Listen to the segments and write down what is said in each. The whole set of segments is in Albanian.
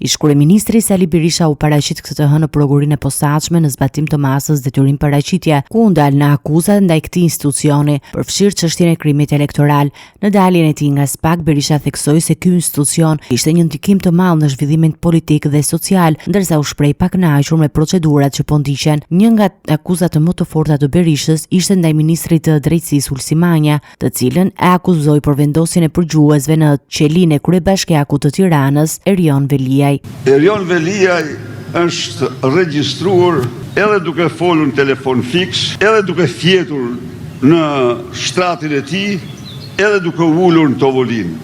Ish-kryeministri Sali Berisha u paraqit këtë të hënë në prokurorin e posaçme në zbatim të masës detyrim paraqitje, ku u ndal në akuzat ndaj këtij institucioni, përfshirë çështjen e krimit elektoral. Në daljen e tij nga SPAK, Berisha theksoi se ky institucion ishte një ndikim të madh në zhvillimin politik dhe social, ndërsa u shpreh pa kënaqur me procedurat që po ndiqen. Një nga akuzat më të forta të Berishës ishte ndaj ministrit të drejtësisë Ulsi Manja, të cilën e akuzoi për vendosjen e përgjuesve në qelinë e kryebashkiakut të Tiranës, Erion Veliaj. Erion Veliaj është regjistruar edhe duke folur në telefon fiks, edhe duke fjetur në shtratin e tij, edhe duke ulur në tovolinë.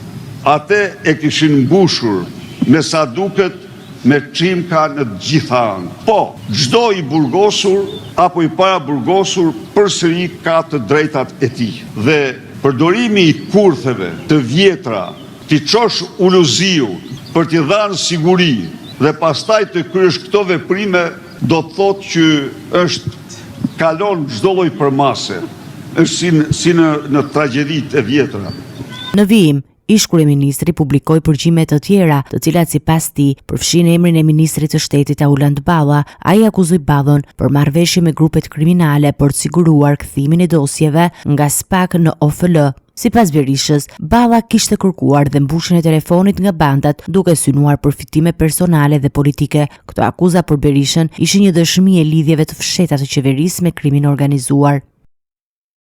Atë e kishin mbushur me sa duket me çimka në të gjitha anët. Po, çdo i burgosur apo i para burgosur përsëri ka të drejtat e tij. Dhe përdorimi i kurtheve të vjetra, t'i çosh uluziu për t'i dhënë siguri dhe pastaj të kryesh këto veprime, do të thotë që është kalon çdo lloj përmase. Është si në tragjeditë e vjetra. Në vijim, ish-kryeministri publikoi përgjime të tjera, të cilat sipas tij përfshin emrin e ministrit të shtetit Auland Balla. Ai akuzoi Ballën për marrëveshje me grupet kriminale për të siguruar kthimin e dosjeve nga SPAK në OFL. Sipas Berishës, Balla kishte kërkuar dhe mbushjen e telefonit nga bandat duke synuar përfitime personale dhe politike. Këto akuza për Berishën ishin një dëshmi e lidhjeve të fshehta të qeverisë me krimin organizuar.